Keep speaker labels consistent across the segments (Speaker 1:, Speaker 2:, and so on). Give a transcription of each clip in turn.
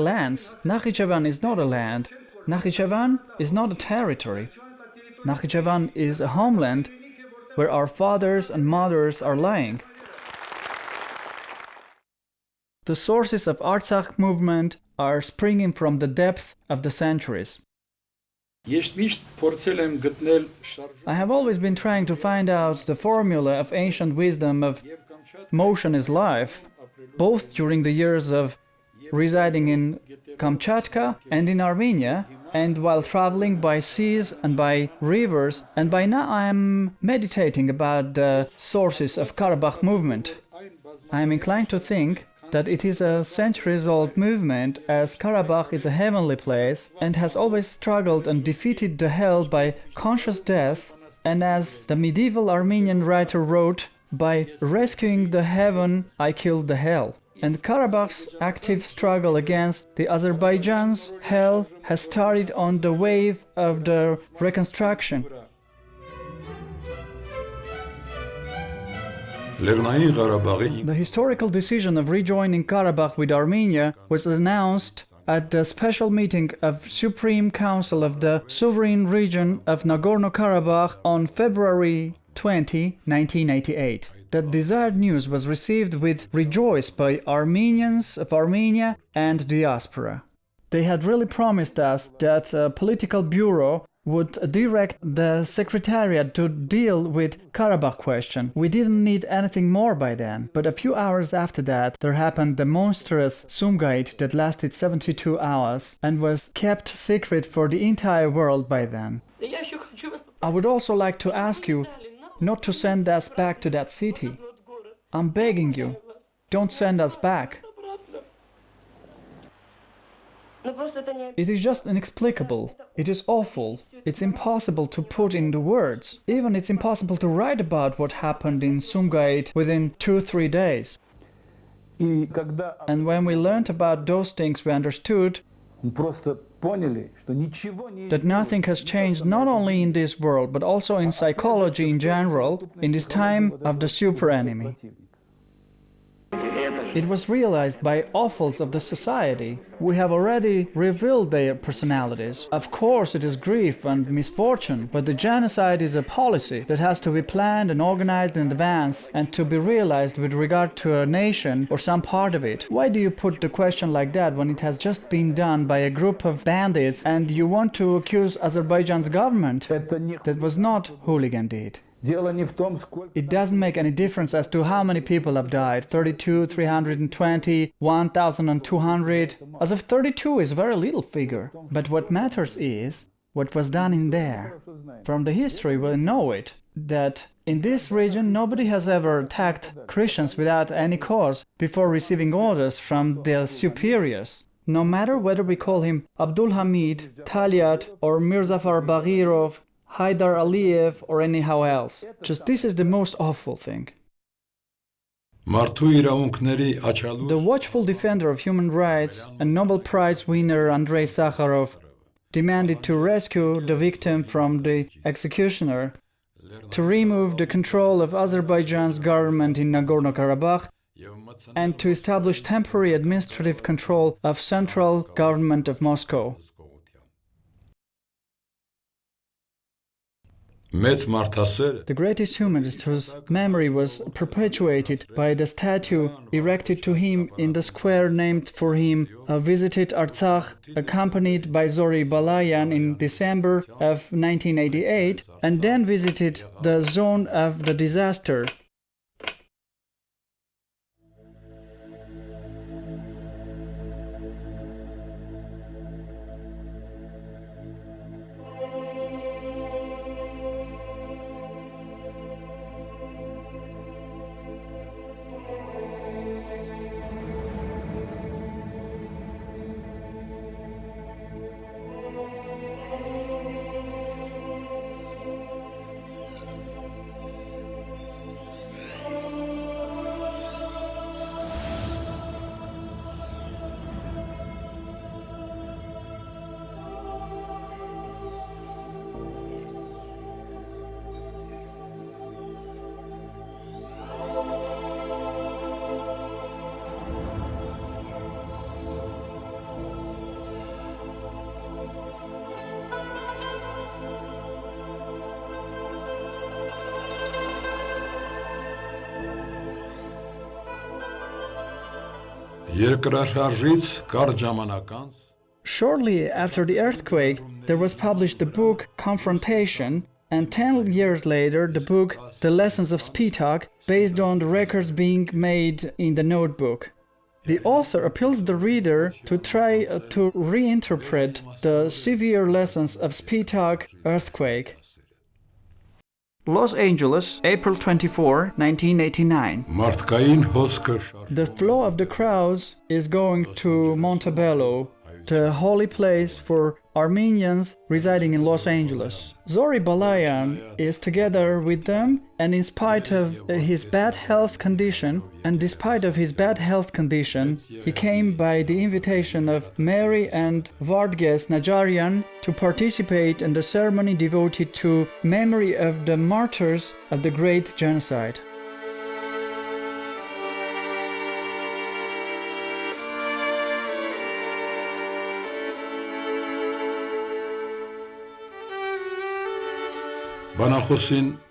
Speaker 1: lands. Nakhichevan is not a land. Nakhichevan is not a territory. Nakhichevan is a homeland where our fathers and mothers are lying. The sources of Artsakh movement are springing from the depth of the centuries. I have always been trying to find out the formula of ancient wisdom of motion is life, both during the years of residing in Kamchatka and in Armenia, and while traveling by seas and by rivers, and by now I am meditating about the sources of Karabakh movement. I am inclined to think that it is a centuries-old movement, as Karabakh is a heavenly place and has always struggled and defeated the hell by conscious death, and as the medieval Armenian writer wrote, by rescuing the heaven, I killed the hell. And Karabakh's active struggle against the Azerbaijan's hell has started on the wave of the reconstruction. The historical decision of rejoining Karabakh with Armenia was announced at the special meeting of Supreme Council of the Sovereign Region of Nagorno-Karabakh on February 20, 1988. The desired news was received with rejoice by Armenians of Armenia and diaspora. They had really promised us that a political bureau would direct the Secretariat to deal with Karabakh question. We didn't need anything more by then, but a few hours after that there happened the monstrous Sumgait that lasted 72 hours and was kept secret for the entire world by then. I would also like to ask you not to send us back to that city. I'm begging you, don't send us back. It is just inexplicable. It is awful. It's impossible to put into words. Even it's impossible to write about what happened in Sumgait within 2-3 days. And when we learned about those things, we understood that nothing has changed not only in this world, but also in psychology in general, in this time of the super-enemy. It was realized by offals of the society. We have already revealed their personalities. Of course it is grief and misfortune, but the genocide is a policy that has to be planned and organized in advance and to be realized with regard to a nation or some part of it. Why do you put the question like that when it has just been done by a group of bandits and you want to accuse Azerbaijan's government? That was not hooligan deed. It doesn't make any difference as to how many people have died. 32, 320, 1,200. As if 32 is a very little figure. But what matters is what was done in there. From the history we know it, that in this region nobody has ever attacked Christians without any cause before receiving orders from their superiors. No matter whether we call him Abdul Hamid, Talyat or Mirzafar Baghirov, Haidar Aliyev or anyhow else. Just this is the most awful thing. The watchful defender of human rights and Nobel Prize winner Andrei Sakharov demanded to rescue the victim from the executioner, to remove the control of Azerbaijan's government in Nagorno-Karabakh, and to establish temporary administrative control of central government of Moscow. The greatest humanist whose memory was perpetuated by the statue erected to him in the square named for him visited Artsakh, accompanied by Zory Balayan in December of 1988, and then visited the zone of the disaster.
Speaker 2: Երկրաշարժից կարճ ժամանակ անց
Speaker 1: Shortly after the earthquake, there was published the book Confrontation, and 10 years later the book The Lessons of Spitak, based on the records being made in the notebook. The author appeals the reader to try to reinterpret the severe lessons of Spitak earthquake. Los Angeles, April 24, 1989.
Speaker 2: մարդկային հոսքը
Speaker 1: The flow of the crowds is going to Montebello, the holy place for Armenians residing in Los Angeles. Zori Balayan is together with them, and in spite of his bad health condition, he came by the invitation of Mary and Vargas Najarian to participate in the ceremony devoted to memory of the martyrs of the Great Genocide.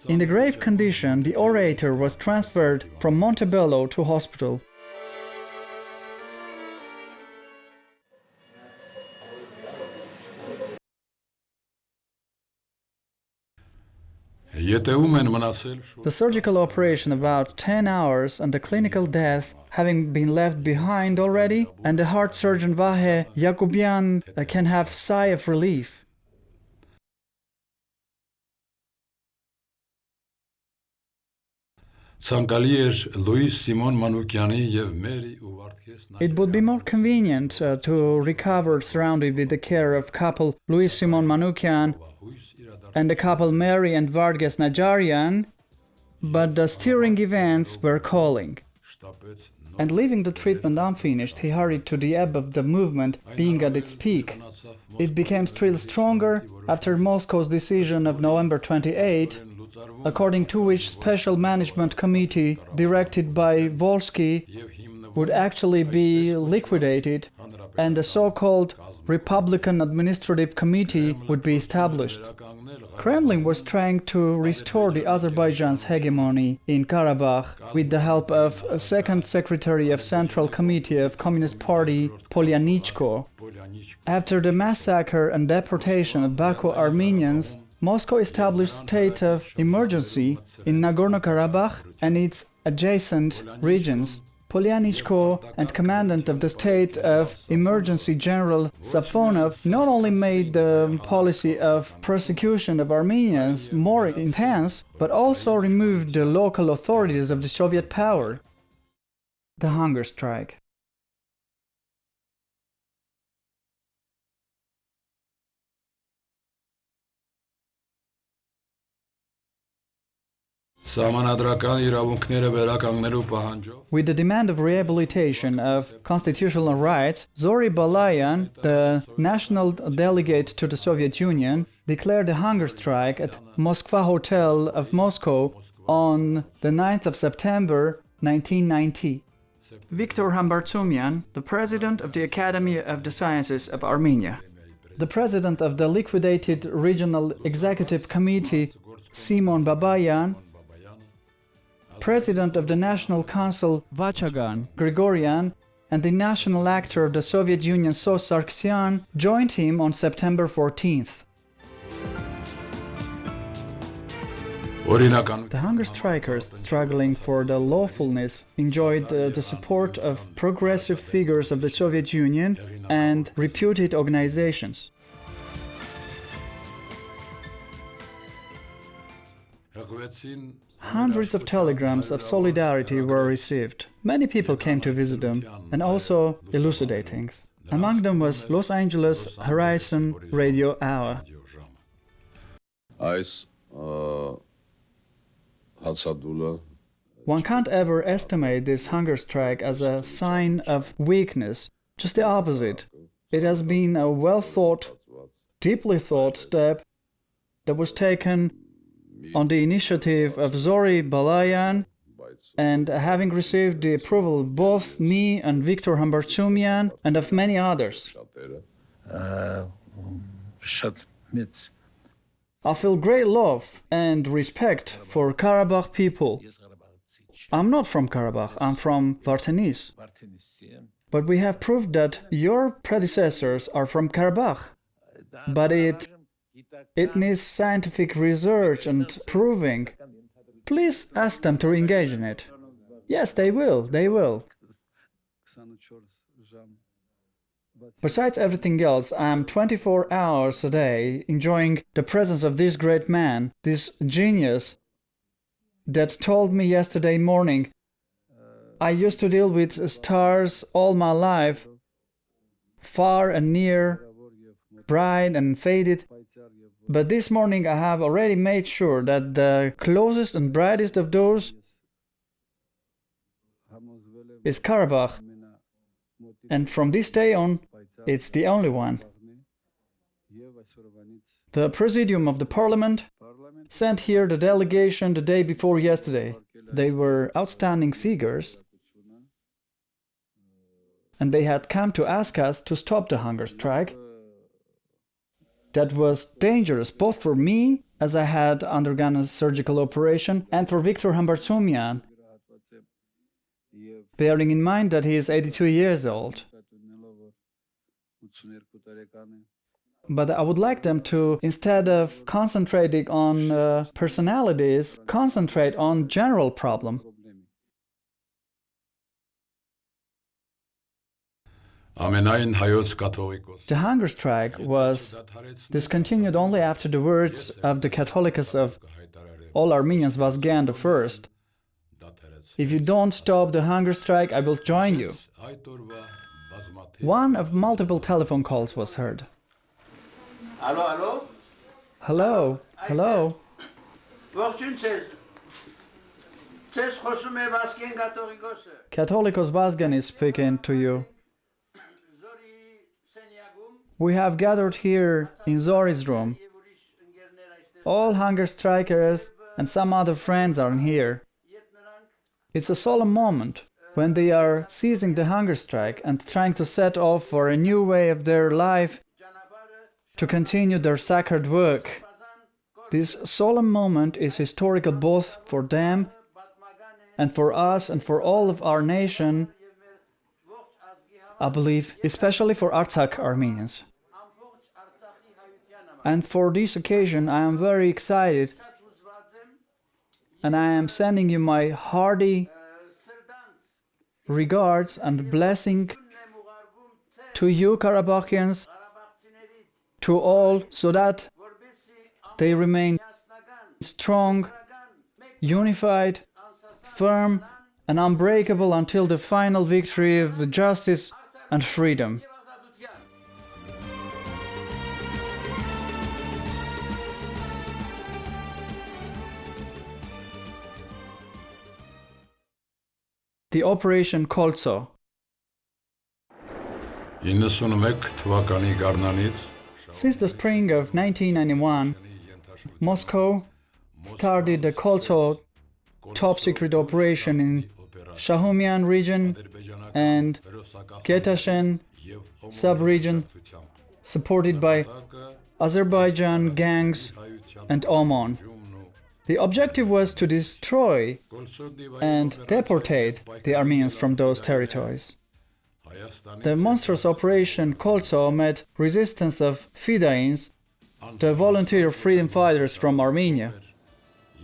Speaker 1: In the grave condition, the orator was transferred from Montebello to hospital. The surgical operation about 10 hours and the clinical death having been left behind already, and the heart surgeon Vahe Yakubian can have sigh of relief. It would be more convenient to recover surrounded with the care of couple Louis Simon Manoukian and the couple Mary and Vargas Najarian, but the stirring events were calling. And leaving the treatment unfinished, he hurried to the ebb of the movement being at its peak. It became still stronger after Moscow's decision of November 28, according to which special management committee directed by Volsky would actually be liquidated and the so-called Republican Administrative Committee would be established. Kremlin was trying to restore the Azerbaijan's hegemony in Karabakh with the help of a second secretary of Central Committee of Communist Party, Polyanichko. After the massacre and deportation of Baku Armenians, Moscow established state of emergency in Nagorno-Karabakh and its adjacent regions. Polyanichko and commandant of the state of emergency General Safonov not only made the policy of persecution of Armenians more intense, but also removed the local authorities of the Soviet power. The hunger strike.
Speaker 2: With
Speaker 1: the demand of rehabilitation of constitutional rights, Zori Balayan, the national delegate to the Soviet Union, declared a hunger strike at Moskva Hotel of Moscow on the 9th of September 1990. Viktor Hambartsumian, the president of the Academy of the Sciences of Armenia. The president of the liquidated Regional Executive Committee, Simon Babayan, President of the National Council Vachagan Grigorian, and the national actor of the Soviet Union Sos Sargsyan joined him on September 14th. The hunger strikers, struggling for the lawfulness, enjoyed the support of progressive figures of the Soviet Union and reputed organizations. Hundreds of telegrams of solidarity were received. Many people came to visit them and also elucidate things. Among them was Los Angeles Horizon Radio Hour. One can't ever estimate this hunger strike as a sign of weakness. Just the opposite. It has been a well-thought, deeply thought step that was taken on the initiative of Zori Balayan, and having received the approval of both me and Viktor Hambartsumian and of many others. I feel great love and respect for Karabakh people. I'm not from Karabakh, I'm from Vardenis. But we have proved that your predecessors are from Karabakh. But it needs scientific research and proving. Please ask them to engage in it. Yes, they will, they will. Besides everything else, I am 24 hours a day enjoying the presence of this great man, this genius, that told me yesterday morning, I used to deal with stars all my life, far and near, bright and faded, but this morning I have already made sure that the closest and brightest of those is Karabakh, and from this day on, it's the only one. The Presidium of the Parliament sent here the delegation the day before yesterday. They were outstanding figures, and they had come to ask us to stop the hunger strike. That was dangerous both for me, as I had undergone a surgical operation, and for Viktor Hambartsumian, bearing in mind that he is 82 years old. But I would like them to, instead of concentrating on personalities, concentrate on general problem. The hunger strike was discontinued only after the words of the Catholicos of all Armenians Vazgen I. If you don't stop the hunger strike, I will join you. One of multiple telephone calls was heard.
Speaker 3: Hello,
Speaker 1: Hello, hello. Catholicos Vazgen is speaking to you. We have gathered here in Zory's room. All hunger strikers and some other friends are here. It's a solemn moment when they are ceasing the hunger strike and trying to set off for a new way of their life to continue their sacred work. This solemn moment is historical both for them and for us and for all of our nation, I believe, especially for Artsakh Armenians. And for this occasion I am very excited, and I am sending you my hearty regards and blessing to you Karabakhians, to all, so that they remain strong, unified, firm and unbreakable until the final victory of justice and freedom. The Operation Koltso.
Speaker 2: 91 թվականի գարնանից
Speaker 1: Since the spring of 1991, Moscow started the Koltso top-secret operation in Shahumyan region and Getashen sub-region, supported by Azerbaijan gangs and Oman. The objective was to destroy and deportate the Armenians from those territories. The monstrous Operation Koltso met resistance of Fidains, the volunteer freedom fighters from Armenia.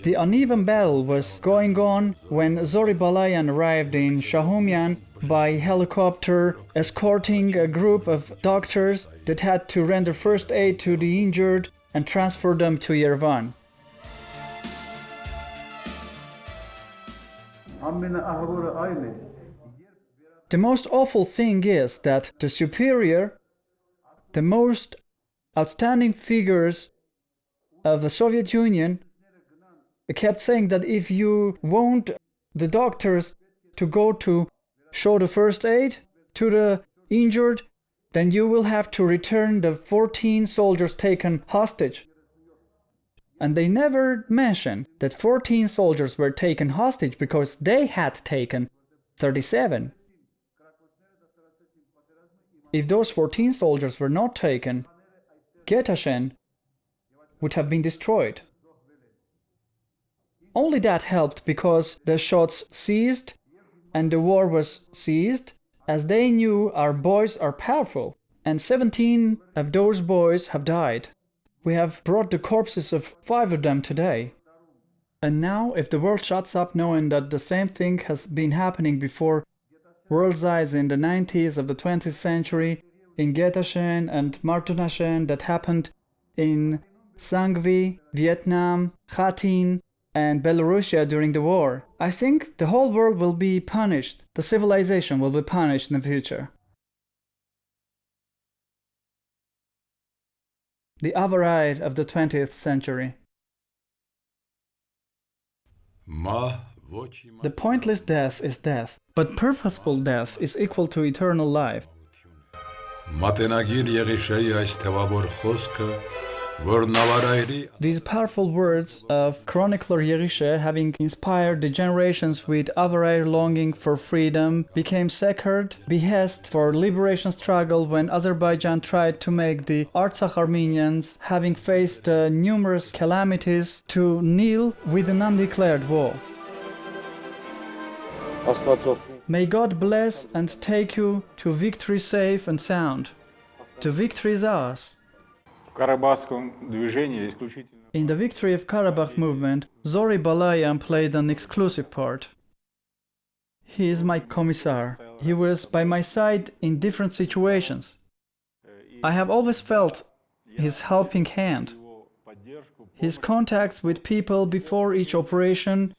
Speaker 1: The uneven battle was going on when Zory Balayan arrived in Shahumyan by helicopter, escorting a group of doctors that had to render first aid to the injured and transfer them to Yerevan. The most awful thing is that the superior, the most outstanding figures of the Soviet Union kept saying that if you want the doctors to go to show the first aid to the injured, then you will have to return the 14 soldiers taken hostage. And they never mentioned that 14 soldiers were taken hostage because they had taken 37. If those 14 soldiers were not taken, Getashen would have been destroyed. Only that helped because the shots ceased and the war was ceased as they knew our boys are powerful, and 17 of those boys have died. We have brought the corpses of 5 of them today. And now, if the world shuts up knowing that the same thing has been happening before world's eyes in the 90s of the 20th century, in Getashen and Martunashen, that happened in Sangvi, Vietnam, Khatin, and Belarusia during the war, I think the whole world will be punished. The civilization will be punished in the future. The Avarite of the 20th century. The pointless death is death, but purposeful death is equal to eternal life. These powerful words of chronicler Yerishe, having inspired the generations with Avarite longing for freedom, became sacred behest for liberation struggle when Azerbaijan tried to make the Artsakh Armenians, having faced numerous calamities, to kneel with an undeclared war. May God bless and take you to victory safe and sound. The victory is ours. In the Victory of Karabakh movement, Zory Balayan played an exclusive part. He is my commissar. He was by my side in different situations. I have always felt his helping hand. His contacts with people before each operation,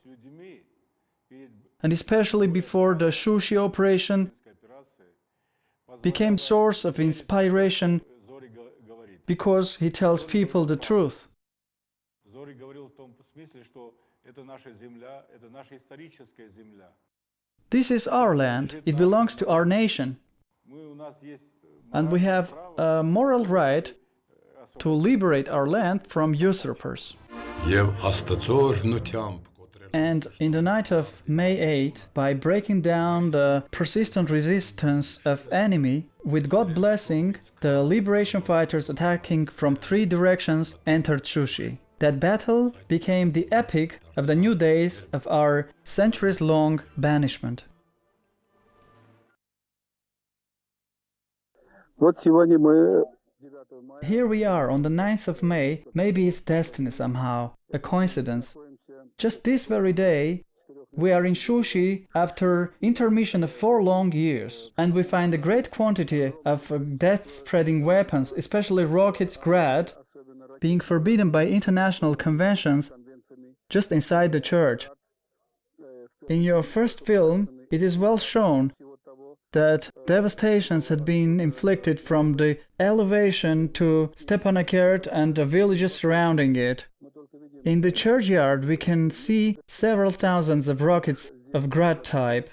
Speaker 1: and especially before the Shushi operation, became source of inspiration because he tells people the truth. This is our land, it belongs to our nation, and we have a moral right to liberate our land from usurpers. And in the night of May 8, by breaking down the persistent resistance of enemy, with God's blessing, the liberation fighters attacking from 3 directions entered Shushi. That battle became the epic of the new days of our centuries-long banishment. Here we are on the 9th of May, maybe it's destiny somehow, a coincidence. Just this very day, we are in Shushi after intermission of 4 long years, and we find a great quantity of death-spreading weapons, especially rockets, Grad, being forbidden by international conventions just inside the church. In your first film, it is well shown that devastations had been inflicted from the elevation to Stepanakert and the villages surrounding it. In the churchyard we can see several thousands of rockets of Grad type.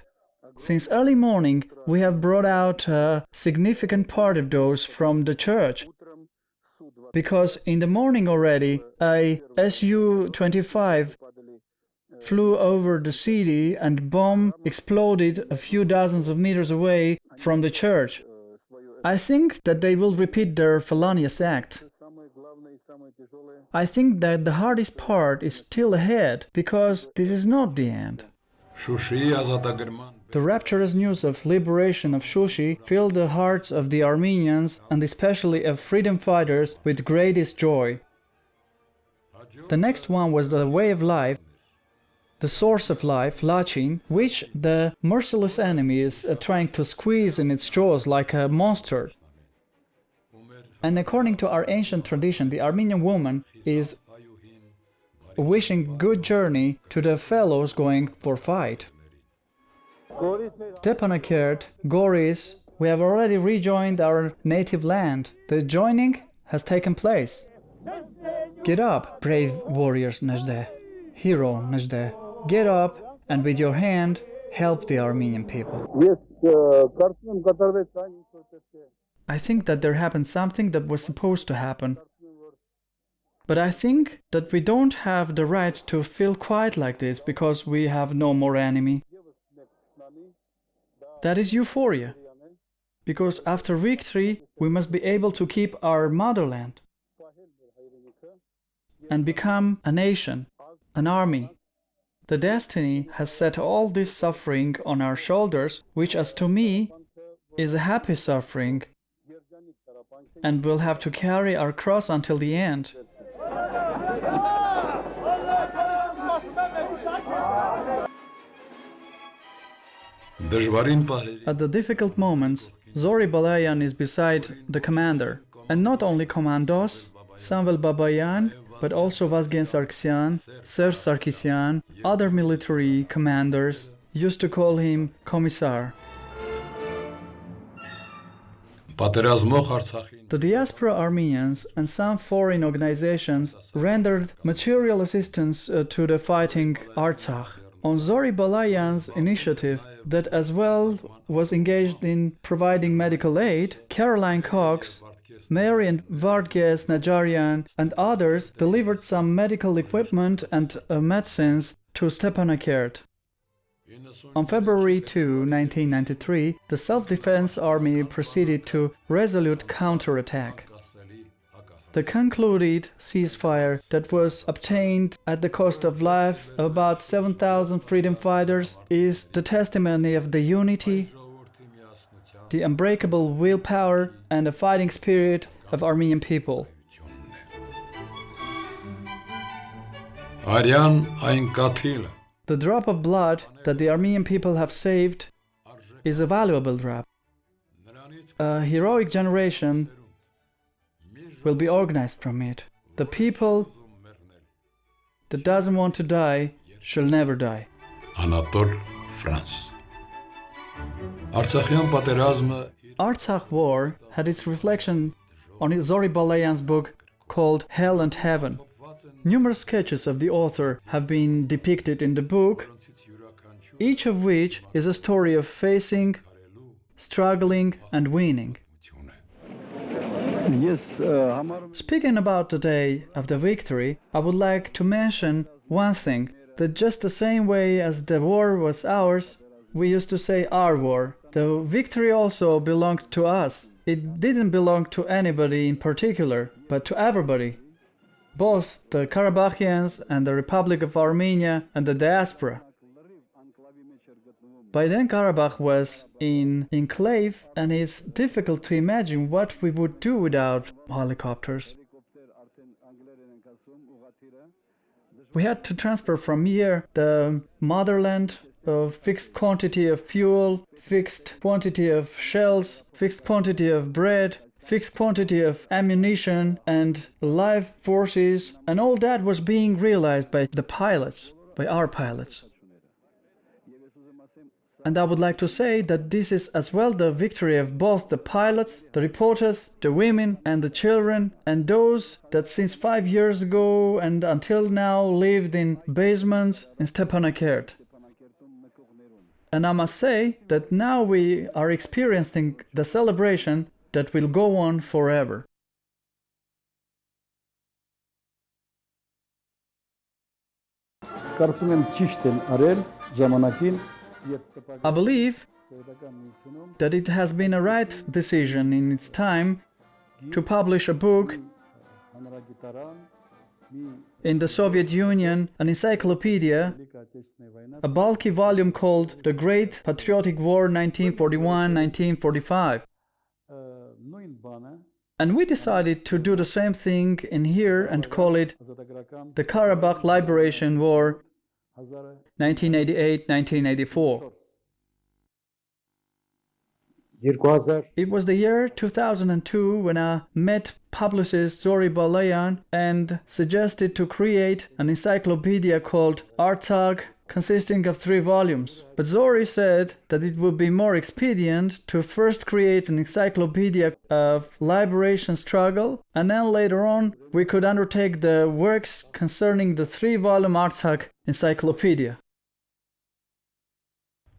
Speaker 1: Since early morning we have brought out a significant part of those from the church, because in the morning already a Su-25 flew over the city and bomb exploded a few dozens of meters away from the church. I think that they will repeat their felonious act. I think that the hardest part is still ahead, because this is not the end. The rapturous news of liberation of Shushi filled the hearts of the Armenians, and especially of freedom fighters, with greatest joy. The next one was the way of life, the source of life, Lachin, which the merciless enemy is trying to squeeze in its jaws like a monster. And according to our ancient tradition, the Armenian woman is wishing good journey to the fellows going for fight. Stepanakert, Goris, we have already rejoined our native land. The joining has taken place. Get up, brave warriors Nezhde, hero Nezhde. Get up and with your hand help the Armenian people. I think that there happened something that was supposed to happen. But I think that we don't have the right to feel quiet like this because we have no more enemy. That is euphoria. Because after victory, we must be able to keep our motherland and become a nation, an army. The destiny has set all this suffering on our shoulders, which, as to me, is a happy suffering and will have to carry our cross until the end. At the difficult moments, Zori Balayan is beside the commander, and not only commandos, Samuel Babayan, but also Vazgen Sargsyan, Serge Sarkisyan, other military commanders used to call him Commissar. The diaspora Armenians and some foreign organizations rendered material assistance to the fighting Artsakh. On Zori Balayan's initiative, that as well was engaged in providing medical aid, Caroline Cox, Mary and Vardges Najarian, and others delivered some medical equipment and medicines to Stepanakert. On February 2, 1993, the Self-Defense Army proceeded to resolute counterattack. The concluded ceasefire that was obtained at the cost of life of about 7,000 freedom fighters is the testimony of the unity, the unbreakable willpower and the fighting spirit of Armenian people. The drop of blood that the Armenian people have saved is a valuable drop. A heroic generation will be organized from it. The people that doesn't want to die shall never die.
Speaker 2: Anatol, France.
Speaker 1: Artsakh War had its reflection on Zori Balayan's book called Hell and Heaven. Numerous sketches of the author have been depicted in the book, each of which is a story of facing, struggling and winning. Speaking about the day of the victory, I would like to mention one thing, that just the same way as the war was ours, we used to say our war. The victory also belonged to us. It didn't belong to anybody in particular, but to everybody. Both the Karabachians and the Republic of Armenia and the diaspora. By then Karabakh was in enclave, and it's difficult to imagine what we would do without helicopters. We had to transfer from here the motherland, a fixed quantity of fuel, fixed quantity of shells, fixed quantity of bread, fixed quantity of ammunition and live forces, and all that was being realized by the pilots, by our pilots. And I would like to say that this is as well the victory of both the pilots, the reporters, the women and the children, and those that since 5 years ago and until now lived in basements in Stepanakert. And I must say that now we are experiencing the celebration that will go on forever. I believe that it has been a right decision in its time to publish a book in the Soviet Union, an encyclopedia, a bulky volume called The Great Patriotic War 1941-1945. And we decided to do the same thing in here and call it the Karabakh Liberation War 1988-1984. It was the year 2002 when I met publicist Zori Balayan and suggested to create an encyclopedia called Artsakh, consisting of 3 volumes. But Zori said that it would be more expedient to first create an encyclopedia of liberation struggle, and then later on we could undertake the works concerning the 3-volume Artsakh encyclopedia.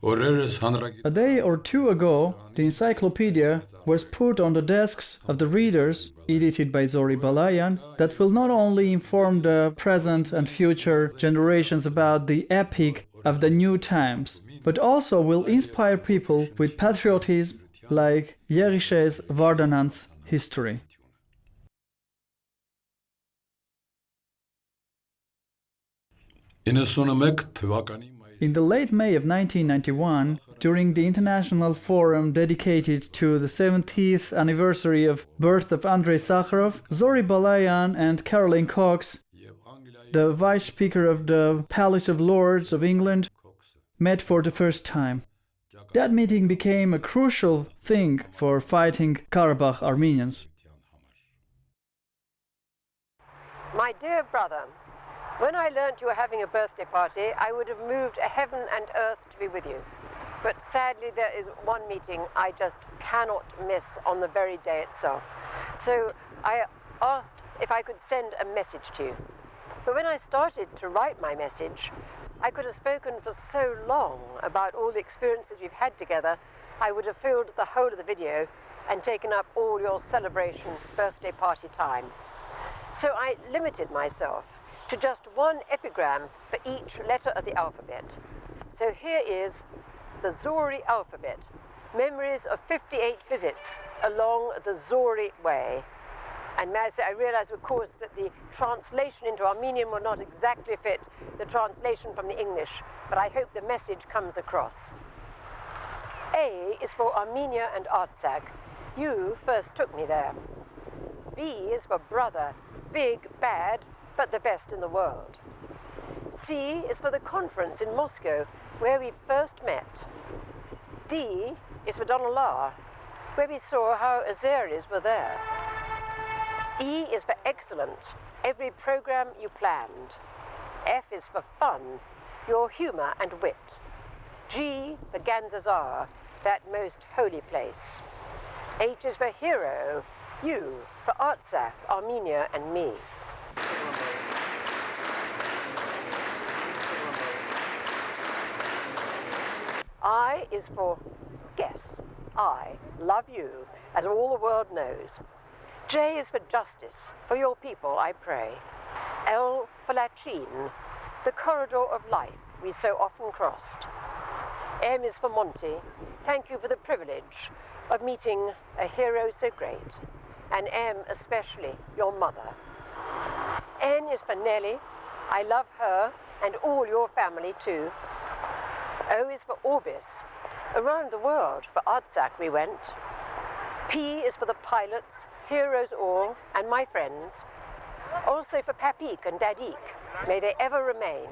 Speaker 1: A day or 2 ago, the encyclopedia was put on the desks of the readers, edited by Zori Balayan, that will not only inform the present and future generations about the epic of the new times, but also will inspire people with patriotism like Yerishez Vardanant's history. In the late May of 1991, during the international forum dedicated to the 70th anniversary of birth of Andrei Sakharov, Zory Balayan and Caroline Cox, the Vice Speaker of the Palace of Lords of England, met for the first time. That meeting became a crucial thing for fighting Karabakh Armenians.
Speaker 4: My dear brother, when I learnt you were having a birthday party, I would have moved heaven and earth to be with you. But sadly, there is one meeting I just cannot miss on the very day itself. So I asked if I could send a message to you. But when I started to write my message, I could have spoken for so long about all the experiences we've had together, I would have filled the whole of the video and taken up all your celebration birthday party time. So I limited myself to just one epigram for each letter of the alphabet. So here is the Zori alphabet, memories of 58 visits along the Zori way. And may I say, I realize, of course, that the translation into Armenian will not exactly fit the translation from the English, but I hope the message comes across. A is for Armenia and Artsakh. You first took me there. B is for brother, big, bad, but the best in the world. C is for the conference in Moscow, where we first met. D is for Donalar, where we saw how Azeris were there. E is for excellent, every program you planned. F is for fun, your humor and wit. G for Ganzazar, that most holy place. H is for hero, you, for Artsakh, Armenia and me. I is for guess. I love you, as all the world knows. J is for justice, for your people I pray. L for Lachin, the corridor of life we so often crossed. M is for Monty, thank you for the privilege of meeting a hero so great, and M especially, your mother. N is for Nellie, I love her and all your family too. O is for Orbis, around the world for Artsakh we went. P is for the pilots, heroes all, and my friends. Also for Papik and Dadik, may they ever remain.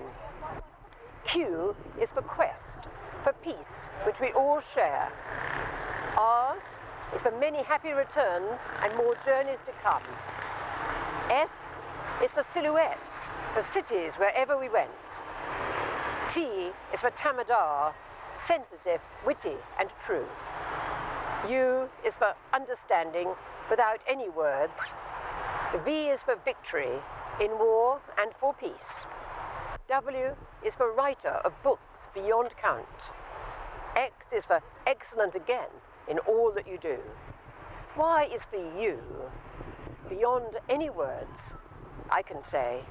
Speaker 4: Q is for quest, for peace, which we all share. R is for many happy returns and more journeys to come. S is for silhouettes of cities wherever we went. T is for Tamadar, sensitive, witty, and true. U is for understanding without any words. V is for victory in war and for peace. W is for writer of books beyond count. X is for excellent again in all that you do. Y is for you, beyond any words I can say.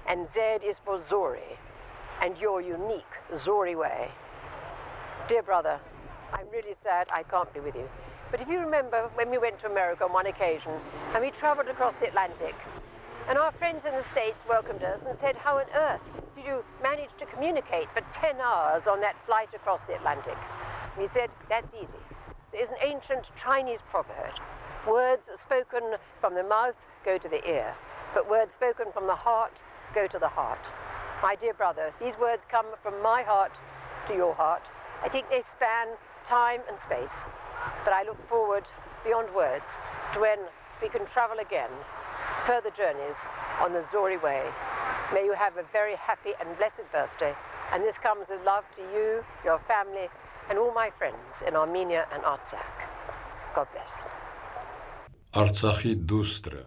Speaker 4: And Z is for Zori, and your unique Zori way. Dear brother, I'm really sad I can't be with you. But if you remember when we went to America on one occasion and we traveled across the Atlantic, and our friends in the States welcomed us and said, how on earth did you manage to communicate for 10 hours on that flight across the Atlantic? We said, that's easy. There's an ancient Chinese proverb. Words spoken from the mouth go to the ear, but words spoken from the heart go to the heart. My dear brother, these words come from my heart to your heart. I think they span time and space, but I look forward beyond words to when we can travel again, further journeys on the Zori way. May you have a very happy and blessed birthday, and this comes with love to you, your family, and all my friends in Armenia and Artsakh. God bless.
Speaker 2: Արցախի դուստրը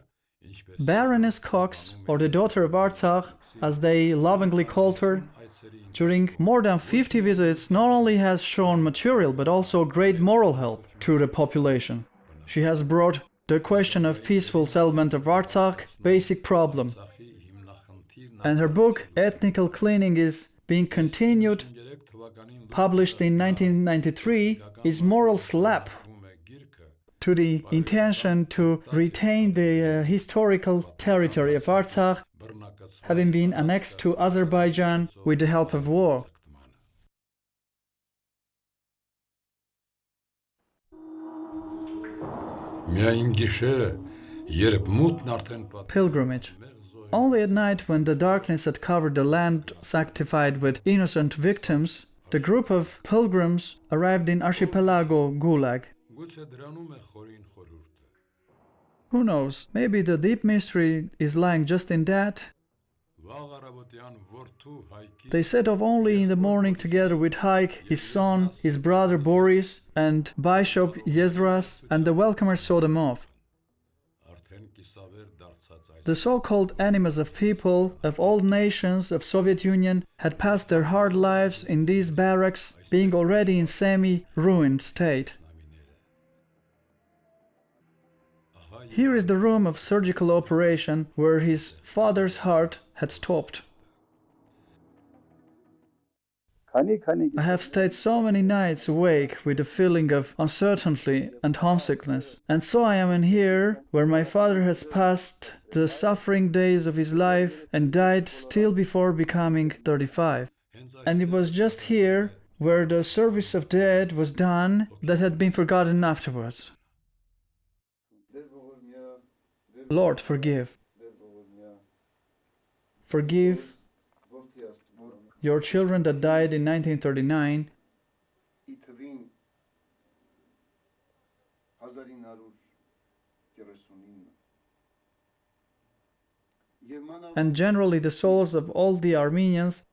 Speaker 1: Baroness Cox, or the daughter of Artsakh, as they lovingly called her, during more than 50 visits not only has shown material but also great moral help to the population. She has brought the question of peaceful settlement of Artsakh basic problem. And her book, Ethnical Cleaning, is being continued, published in 1993, is moral slap to the intention to retain the historical territory of Artsakh, having been annexed to Azerbaijan with the help of war.
Speaker 2: Միայն գիշերը, երբ մութն արդեն
Speaker 1: pilgrimage. Only at night, when the darkness had covered the land sanctified with innocent victims, the group of pilgrims arrived in Archipelago Gulag.
Speaker 2: Գուցե դրանում է խորին խորհուրդը։
Speaker 1: Who knows, maybe the deep mystery is lying just in that.
Speaker 2: Վաղ առավոտյան որդու Հայկի
Speaker 1: They set off only in the morning together with Haik, his son, his brother Boris, and Bishop Yezras, and the welcomers saw them off.
Speaker 2: արդեն կիսավեր դարձած այս
Speaker 1: The so-called enemies of people, of all nations, of Soviet Union, had passed their hard lives in these barracks, being already in semi-ruined state. Here is the room of surgical operation where his father's heart had stopped. I have stayed so many nights awake with a feeling of uncertainty and homesickness. And so I am in here, where my father has passed the suffering days of his life and died still before becoming 35. And it was just here, where the service of dead was done, that had been forgotten afterwards. Lord, forgive. Forgive your children that died in 1939, and generally the souls of all the Armenians,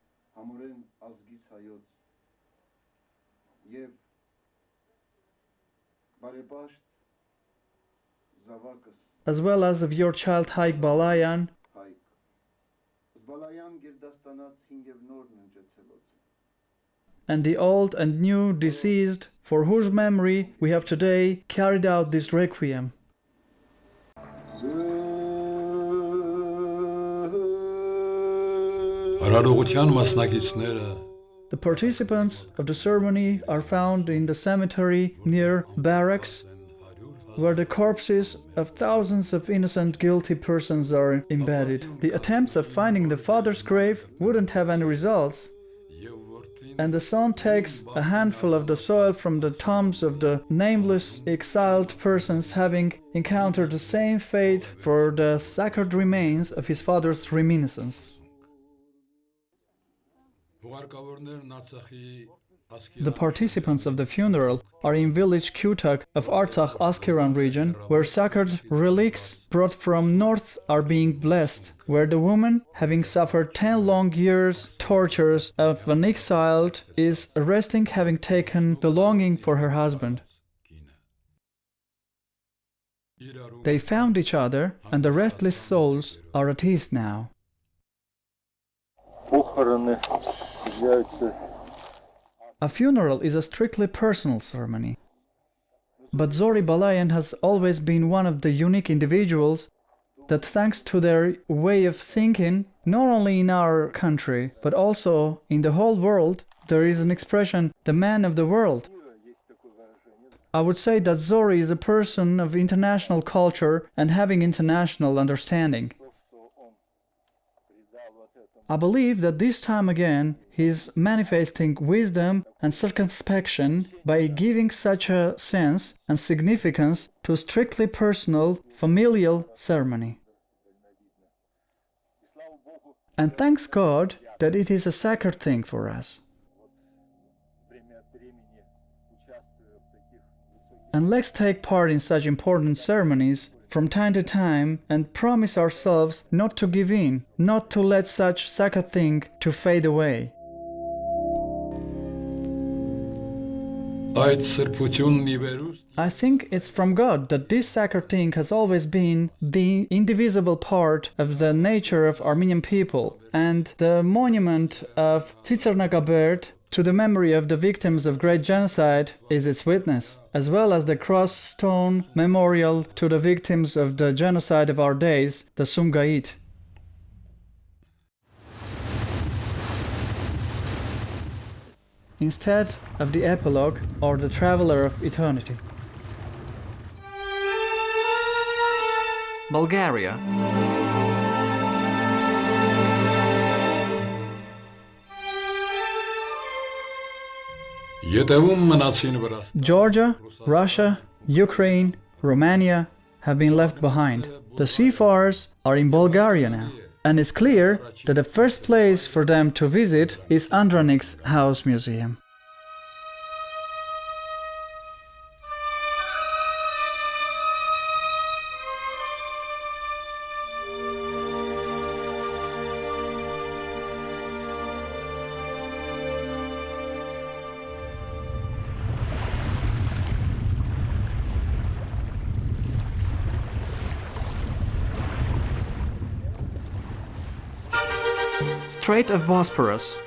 Speaker 1: as well as of your child Haik Balayan, and the old and new deceased, for whose memory we have today carried out this requiem.
Speaker 2: Արարողության մասնակիցները
Speaker 1: The participants of the ceremony are found in the cemetery near barracks, where the corpses of thousands of innocent guilty persons are embedded. The attempts of finding the father's grave wouldn't have any results, and the son takes a handful of the soil from the tombs of the nameless exiled persons having encountered the same fate for the sacred remains of his father's reminiscence. The participants of the funeral are in village Kutak of Artsakh Askeran region, where sacred relics brought from north are being blessed, where the woman, having suffered 10 long years tortures of an exiled, is resting, having taken the longing for her husband. They found each other, and the restless souls are at ease now. A funeral is a strictly personal ceremony. But Zori Balayan has always been one of the unique individuals that, thanks to their way of thinking, not only in our country, but also in the whole world, there is an expression, the man of the world. I would say that Zori is a person of international culture and having international understanding. I believe that this time again he is manifesting wisdom and circumspection by giving such a sense and significance to a strictly personal, familial ceremony. And thanks God that it is a sacred thing for us. And let's take part in such important ceremonies from time to time and promise ourselves not to give in, not to let such sacred thing to fade away. I think it's from God that this sacred thing has always been the indivisible part of the nature of Armenian people, and the monument of Tsitsernagaberd to the memory of the victims of great genocide is its witness, as well as the cross-stone memorial to the victims of the genocide of our days, the Sumgait. Instead of the epilogue or the traveler of eternity. Bulgaria. Georgia, Russia, Ukraine, Romania, have been left behind. The seafarers are in Bulgaria now, and it's clear that the first place for them to visit is Andranik's house museum. Strait of Bosporus.